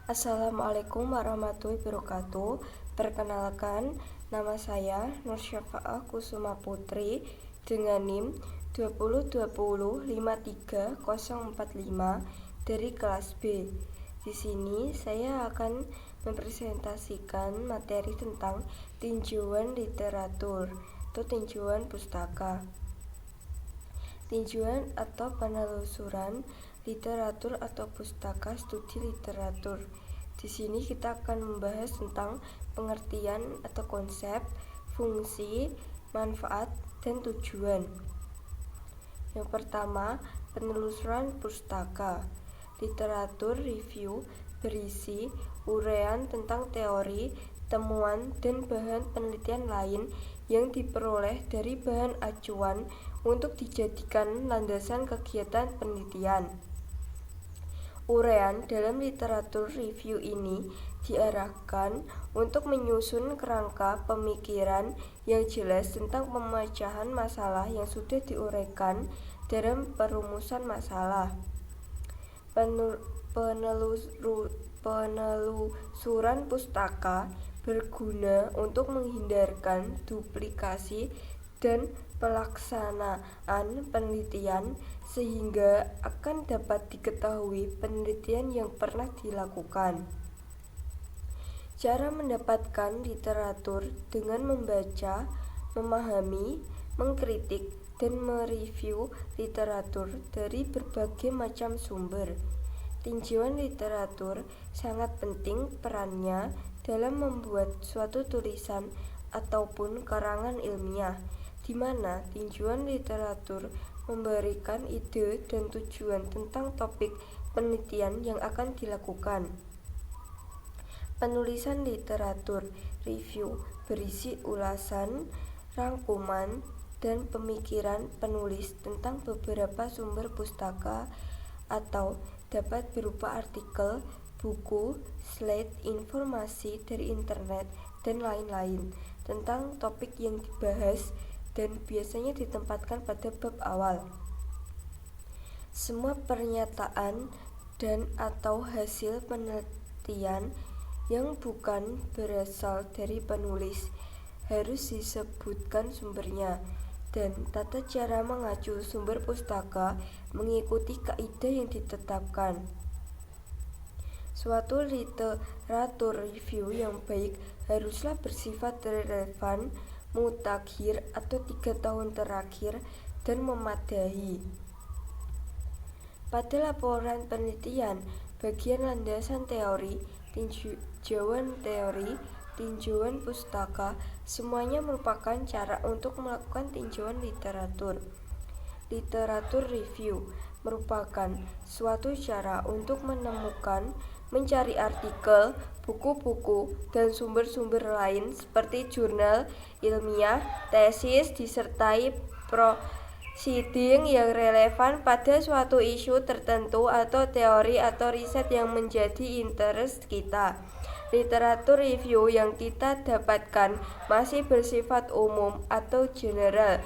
Assalamualaikum warahmatullahi wabarakatuh. Perkenalkan, nama saya Nur Syafa'ah Kusuma Putri dengan NIM 2020-53045 dari kelas B. Di sini saya akan mempresentasikan materi tentang tinjauan literatur atau tinjauan pustaka. Tinjauan atau penelusuran literatur atau pustaka studi literatur. Di sini kita akan membahas tentang pengertian atau konsep, fungsi, manfaat, dan tujuan. Yang pertama, penelusuran pustaka. Literatur review berisi uraian tentang teori, temuan, dan bahan penelitian lain yang diperoleh dari bahan acuan untuk dijadikan landasan kegiatan penelitian. Uraian dalam literatur review ini diarahkan untuk menyusun kerangka pemikiran yang jelas tentang pemecahan masalah yang sudah diuraikan dalam perumusan masalah. Penelusuran pustaka berguna untuk menghindarkan duplikasi dan pelaksanaan penelitian sehingga akan dapat diketahui penelitian yang pernah dilakukan. Cara mendapatkan literatur dengan membaca, memahami, mengkritik, dan mereview literatur dari berbagai macam sumber. Tinjauan literatur sangat penting perannya dalam membuat suatu tulisan ataupun karangan ilmiah, di mana tinjauan literatur memberikan ide dan tujuan tentang topik penelitian yang akan dilakukan. Penulisan literatur review berisi ulasan, rangkuman, dan pemikiran penulis tentang beberapa sumber pustaka atau dapat berupa artikel, buku, slide, informasi dari internet, dan lain-lain tentang topik yang dibahas dan biasanya ditempatkan pada bab awal. Semua pernyataan dan atau hasil penelitian yang bukan berasal dari penulis harus disebutkan sumbernya, dan tata cara mengacu sumber pustaka mengikuti kaidah yang ditetapkan. Suatu literatur review yang baik haruslah bersifat relevan, mutakhir atau 3 tahun terakhir, dan memadai. Pada laporan penelitian, bagian landasan teori, tinjauan teori, tinjauan pustaka, semuanya merupakan cara untuk melakukan tinjauan literatur. Literatur review merupakan suatu cara untuk menemukan, mencari artikel, buku-buku, dan sumber-sumber lain seperti jurnal ilmiah, tesis, disertai proceeding yang relevan pada suatu isu tertentu atau teori atau riset yang menjadi interest kita. Literatur review yang kita dapatkan masih bersifat umum atau general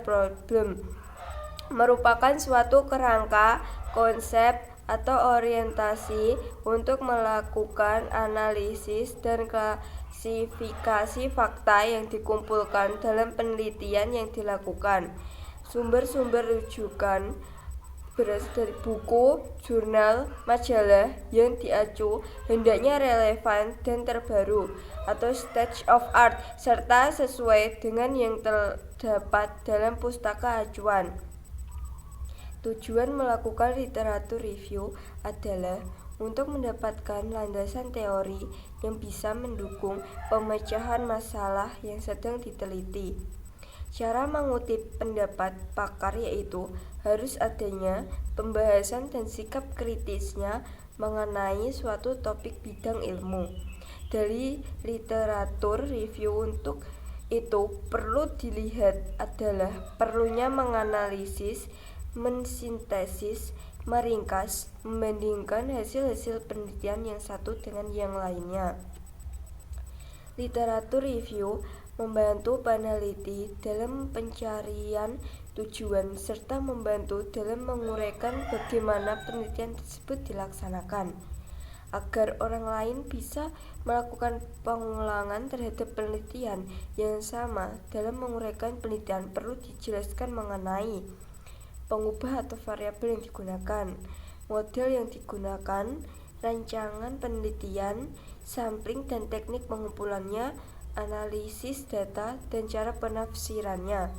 problem, merupakan suatu kerangka, konsep, atau orientasi untuk melakukan analisis dan klasifikasi fakta yang dikumpulkan dalam penelitian yang dilakukan. Sumber-sumber rujukan berasal dari buku, jurnal, majalah yang diacu hendaknya relevan dan terbaru atau state of art serta sesuai dengan yang terdapat dalam pustaka acuan. Tujuan melakukan literatur review adalah untuk mendapatkan landasan teori yang bisa mendukung pemecahan masalah yang sedang diteliti. Cara mengutip pendapat pakar yaitu harus adanya pembahasan dan sikap kritisnya mengenai suatu topik bidang ilmu. Dari literatur review untuk itu perlu dilihat adalah perlunya menganalisis, mensintesis, meringkas, membandingkan hasil-hasil penelitian yang satu dengan yang lainnya. Literatur review membantu peneliti dalam pencarian tujuan serta membantu dalam menguraikan bagaimana penelitian tersebut dilaksanakan. agar orang lain bisa melakukan pengulangan terhadap penelitian yang sama. Dalam menguraikan penelitian perlu dijelaskan mengenai pengubah atau variabel yang digunakan, model yang digunakan, rancangan penelitian, sampling dan teknik pengumpulannya, analisis data, dan cara penafsirannya.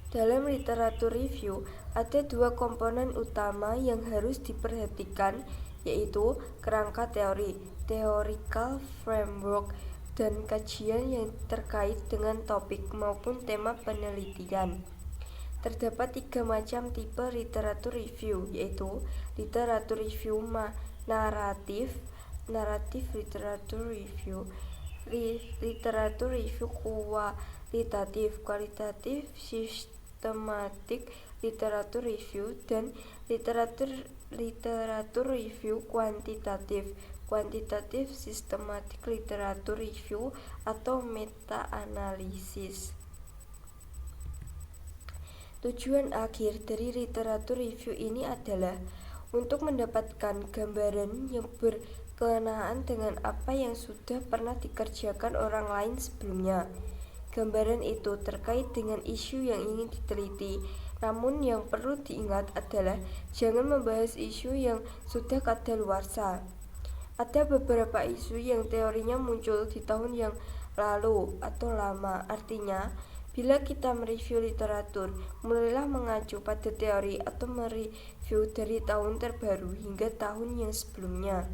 Dalam literatur review, ada dua komponen utama yang harus diperhatikan, yaitu kerangka teori, theoretical framework, dan kajian yang terkait dengan topik maupun tema penelitian. Terdapat tiga macam tipe literatur review, yaitu literatur review naratif, literatur review, literatur review kualitatif, sistematik literatur review, dan literatur review kuantitatif sistematik literatur review atau meta-analisis. Tujuan akhir dari literatur review ini adalah untuk mendapatkan gambaran yang berkenaan dengan apa yang sudah pernah dikerjakan orang lain sebelumnya. Gambaran itu terkait dengan isu yang ingin diteliti, namun yang perlu diingat adalah jangan membahas isu yang sudah kadaluarsa. Ada beberapa isu yang teorinya muncul di tahun yang lalu atau lama, artinya bila kita mereview literatur, mulailah mengacu pada teori atau mereview dari tahun terbaru hingga tahun yang sebelumnya.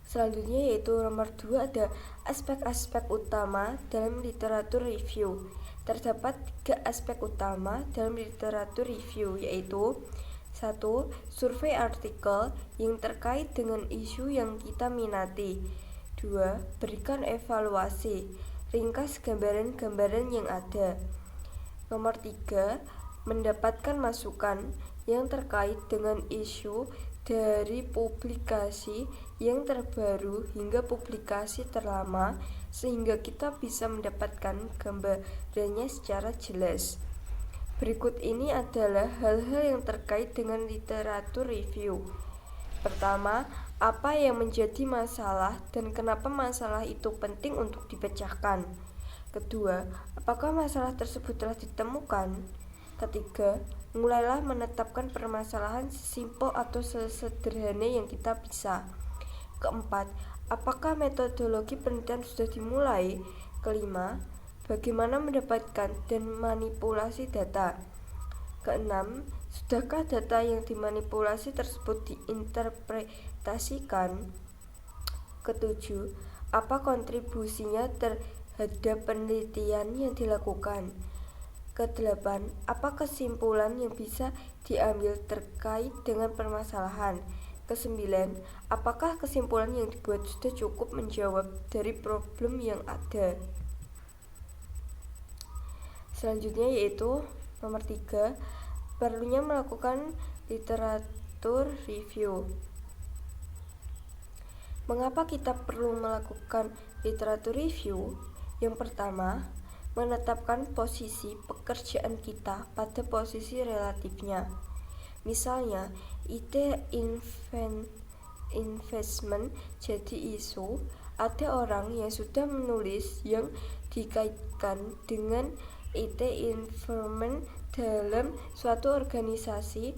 Selanjutnya yaitu nomor 2, ada aspek-aspek utama dalam literatur review. Terdapat 3 aspek utama dalam literatur review, yaitu 1. Survei artikel yang terkait dengan isu yang kita minati. 2. Berikan evaluasi, ringkas gambaran-gambaran yang ada. Nomor 3. Mendapatkan masukan yang terkait dengan isu dari publikasi yang terbaru hingga publikasi terlama, sehingga kita bisa mendapatkan gambarannya secara jelas. Berikut ini adalah hal-hal yang terkait dengan literatur review. Pertama, apa yang menjadi masalah dan kenapa masalah itu penting untuk dipecahkan. Kedua, apakah masalah tersebut telah ditemukan? Ketiga, mulailah menetapkan permasalahan sesimpel atau sesederhana yang kita bisa. Keempat, apakah metodologi penelitian sudah dimulai? Kelima, bagaimana mendapatkan dan manipulasi data? Keenam, sudahkah data yang dimanipulasi tersebut diinterpretasikan? Ketujuh, apa kontribusinya terhadap penelitian yang dilakukan? Kedelapan, apa kesimpulan yang bisa diambil terkait dengan permasalahan? Kesembilan, apakah kesimpulan yang dibuat sudah cukup menjawab dari problem yang ada? Selanjutnya yaitu nomor 3, perlunya melakukan literatur review. Mengapa kita perlu melakukan literatur review? Yang pertama, menetapkan posisi pekerjaan kita pada posisi relatifnya. Misalnya, ide investment jadi isu, ada orang yang sudah menulis yang dikaitkan dengan ide investment dalam suatu organisasi,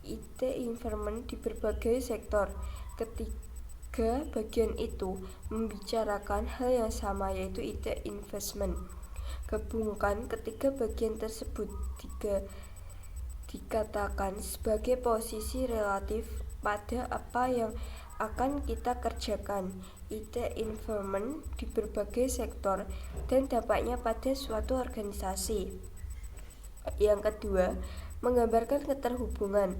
ide investment di berbagai sektor. Ketiga bagian itu membicarakan hal yang sama, yaitu ide investment. Gabungkan ketiga bagian tersebut dikatakan sebagai posisi relatif pada apa yang akan kita kerjakan, ide investment di berbagai sektor, dan dampaknya pada suatu organisasi. Yang kedua, menggambarkan keterhubungan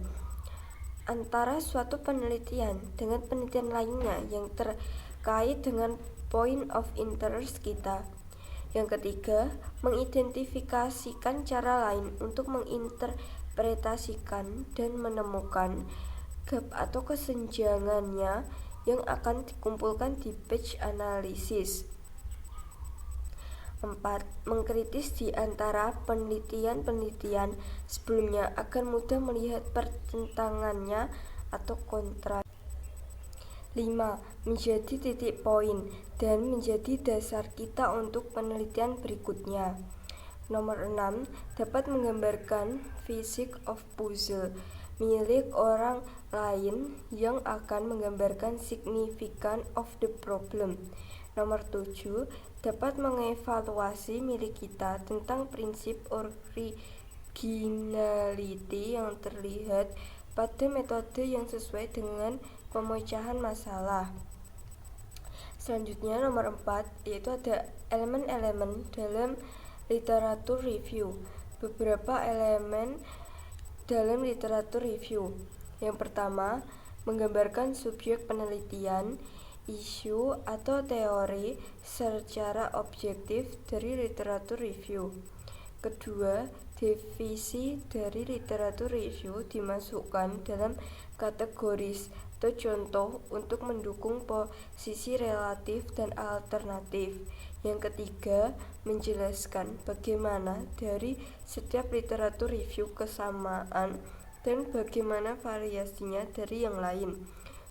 antara suatu penelitian dengan penelitian lainnya yang terkait dengan point of interest kita. Yang ketiga, mengidentifikasikan cara lain untuk menginterpretasikan dan menemukan gap atau kesenjangannya yang akan dikumpulkan di batch analisis. 4. Mengkritis di antara penelitian-penelitian sebelumnya agar mudah melihat pertentangannya atau kontra. 5. Menjadi titik poin dan menjadi dasar kita untuk penelitian berikutnya. Nomor 6. Dapat menggambarkan physics of puzzle milik orang lain yang akan menggambarkan significance of the problem. Nomor 7. Dapat mengevaluasi milik kita tentang prinsip originality yang terlihat pada metode yang sesuai dengan pemecahan masalah. Selanjutnya nomor 4, yaitu ada elemen-elemen dalam literatur review. Beberapa elemen dalam literatur review. Yang pertama, menggambarkan subjek penelitian, isu atau teori secara objektif dari literatur review. Kedua, divisi dari literatur review dimasukkan dalam kategoris atau contoh untuk mendukung posisi relatif dan alternatif. Yang ketiga, menjelaskan bagaimana dari setiap literatur review kesamaan dan bagaimana variasinya dari yang lain.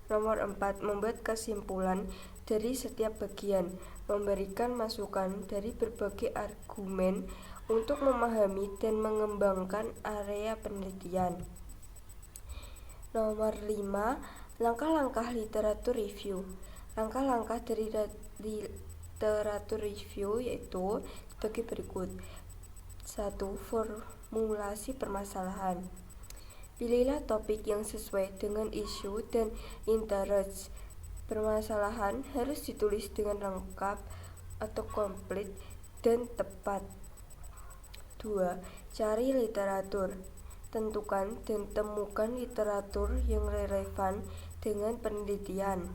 Nomor 4, membuat kesimpulan dari setiap bagian, memberikan masukan dari berbagai argumen untuk memahami dan mengembangkan area penelitian. Nomor 5, langkah-langkah literatur review. Langkah-langkah dari literatur review yaitu sebagai berikut. 1. Formulasi permasalahan. Pilihlah topik yang sesuai dengan isu dan interest. Permasalahan harus ditulis dengan lengkap atau komplit dan tepat. 2. Cari literatur. Tentukan dan temukan literatur yang relevan dengan penelitian.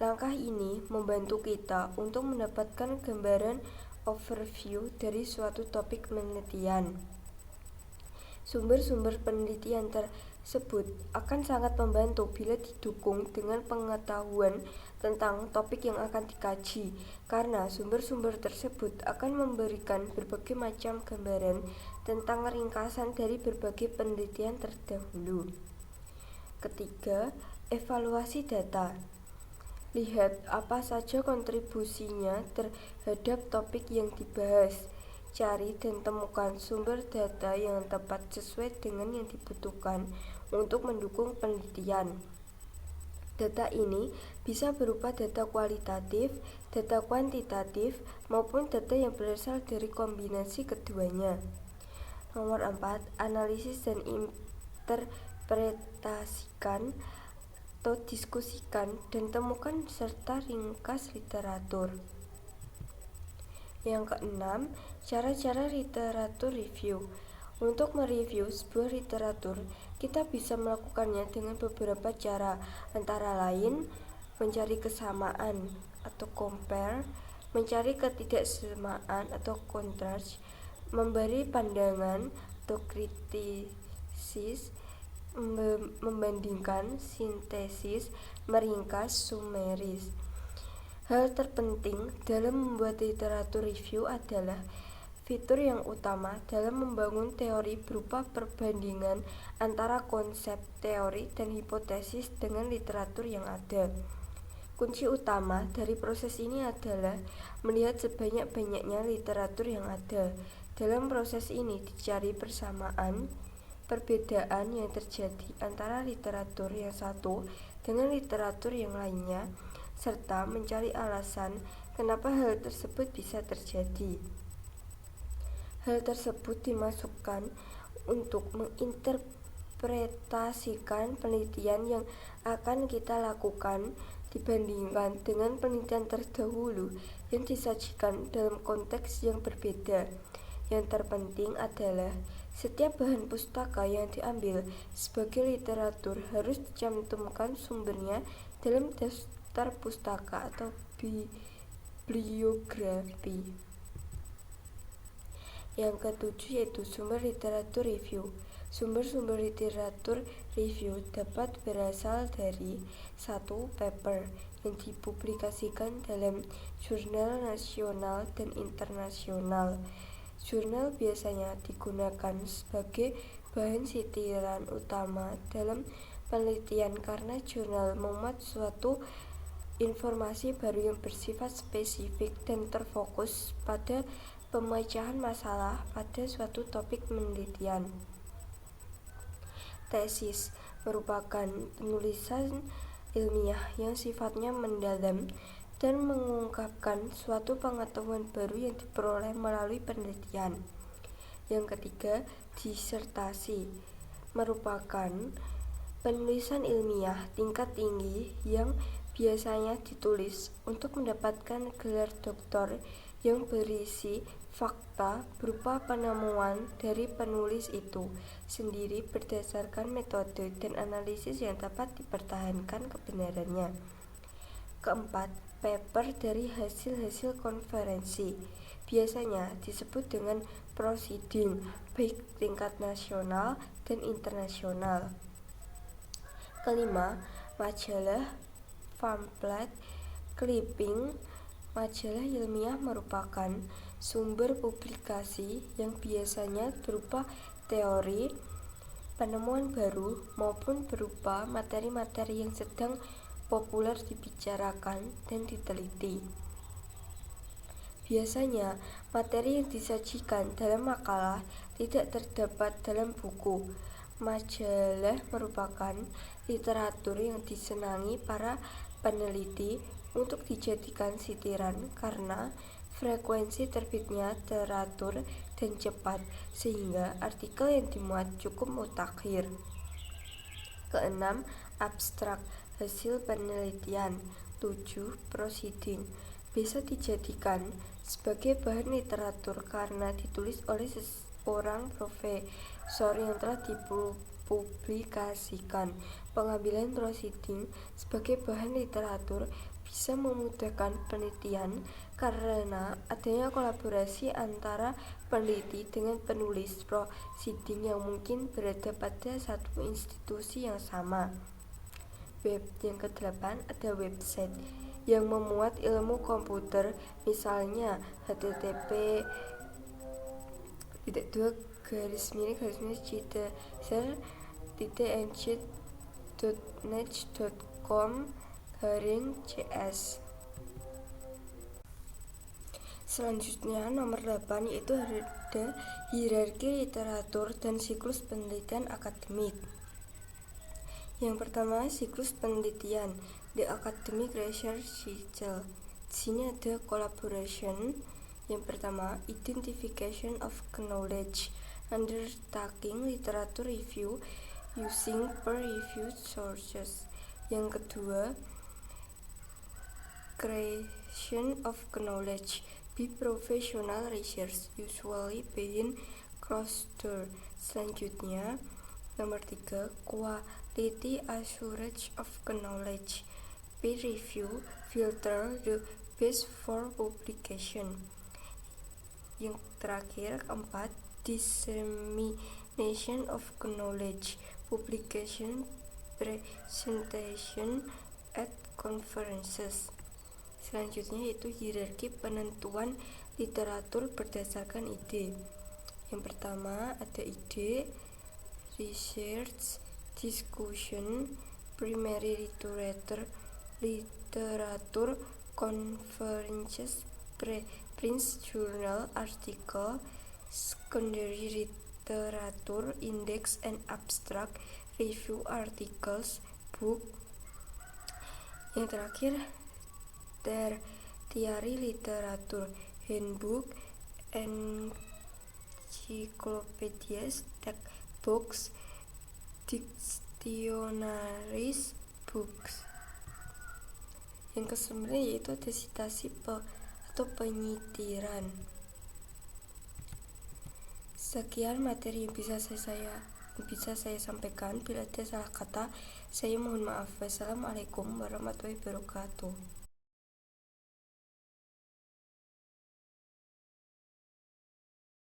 Langkah ini membantu kita untuk mendapatkan gambaran overview dari suatu topik penelitian. Sumber-sumber penelitian tersebut akan sangat membantu bila didukung dengan pengetahuan tentang topik yang akan dikaji, karena sumber-sumber tersebut akan memberikan berbagai macam gambaran tentang ringkasan dari berbagai penelitian terdahulu. Ketiga, evaluasi data. Lihat apa saja kontribusinya terhadap topik yang dibahas. Cari dan temukan sumber data yang tepat sesuai dengan yang dibutuhkan untuk mendukung penelitian. Data ini bisa berupa data kualitatif, data kuantitatif, maupun data yang berasal dari kombinasi keduanya. Nomor 4, analisis dan interpretasikan atau diskusikan dan temukan serta ringkas literatur. Yang keenam, cara-cara literatur review. Untuk mereview sebuah literatur, kita bisa melakukannya dengan beberapa cara, antara lain mencari kesamaan atau compare, mencari ketidaksamaan atau contrast, memberi pandangan atau kritis, membandingkan, sintesis, meringkas, sumeris. Hal terpenting dalam membuat literatur review adalah fitur yang utama dalam membangun teori berupa perbandingan antara konsep, teori, dan hipotesis dengan literatur yang ada. Kunci utama dari proses ini adalah melihat sebanyak-banyaknya literatur yang ada. Dalam proses ini dicari persamaan, perbedaan yang terjadi antara literatur yang satu dengan literatur yang lainnya, serta mencari alasan kenapa hal tersebut bisa terjadi. Hal tersebut dimasukkan untuk menginterpretasikan penelitian yang akan kita lakukan dibandingkan dengan penelitian terdahulu yang disajikan dalam konteks yang berbeda. Yang terpenting adalah setiap bahan pustaka yang diambil sebagai literatur harus dicantumkan sumbernya dalam daftar pustaka atau bibliografi. Yang ketujuh yaitu sumber literatur review. Sumber-sumber literatur review dapat berasal dari 1. Paper yang dipublikasikan dalam jurnal nasional dan internasional. Jurnal biasanya digunakan sebagai bahan sitiran utama dalam penelitian karena jurnal memuat suatu informasi baru yang bersifat spesifik dan terfokus pada pemecahan masalah pada suatu topik penelitian. Tesis merupakan penulisan ilmiah yang sifatnya mendalam dan mengungkapkan suatu pengetahuan baru yang diperoleh melalui penelitian. Yang ketiga, disertasi merupakan penulisan ilmiah tingkat tinggi yang biasanya ditulis untuk mendapatkan gelar doktor yang berisi fakta berupa penemuan dari penulis itu sendiri berdasarkan metode dan analisis yang dapat dipertahankan kebenarannya. Keempat, paper dari hasil-hasil konferensi biasanya disebut dengan proceeding baik tingkat nasional dan internasional. Kelima, majalah, pamflet, clipping. Majalah ilmiah merupakan sumber publikasi yang biasanya berupa teori, penemuan baru, maupun berupa materi-materi yang sedang populer dibicarakan dan diteliti. Biasanya, materi yang disajikan dalam makalah tidak terdapat dalam buku. Majalah merupakan literatur yang disenangi para peneliti untuk dijadikan sitiran karena frekuensi terbitnya teratur dan cepat sehingga artikel yang dimuat cukup mutakhir. Keenam, abstrak hasil penelitian. 7. Proceeding bisa dijadikan sebagai bahan literatur karena ditulis oleh seorang profesor yang telah dipublikasikan. Pengambilan proceeding sebagai bahan literatur bisa memudahkan penelitian karena adanya kolaborasi antara peneliti dengan penulis. Proceeding yang mungkin berada pada satu institusi yang sama. Web. Yang ke-8 ada website yang memuat ilmu komputer, misalnya http://nchat.net.com/cs. Selanjutnya nomor 8 yaitu ada hierarki literatur dan siklus penelitian akademik. Yang pertama, siklus penelitian, the academic research cycle. Di sini ada collaboration. Yang pertama, identification of knowledge, undertaking literature review using peer-reviewed sources. Yang kedua, creation of knowledge, be professional research, usually behind closed door. Selanjutnya, nomor 3, quality assurance of knowledge, peer review, filter the best for publication. Yang terakhir, keempat, dissemination of knowledge, publication, presentation at conferences. Selanjutnya yaitu hierarki penentuan literatur berdasarkan ide. Yang pertama ada ide, research, discussion, primary literature, conferences, preprints, journal, article, secondary literature, index and abstract, review articles, book. Yang terakhir tertiary literature, handbook, encyclopedias, textbooks, dictionaries, books. Yang ke-9 yaitu ada citasi atau penyitiran. Sekian materi yang bisa saya sampaikan. Bila ada salah kata, saya mohon maaf. Wassalamualaikum warahmatullahi wabarakatuh.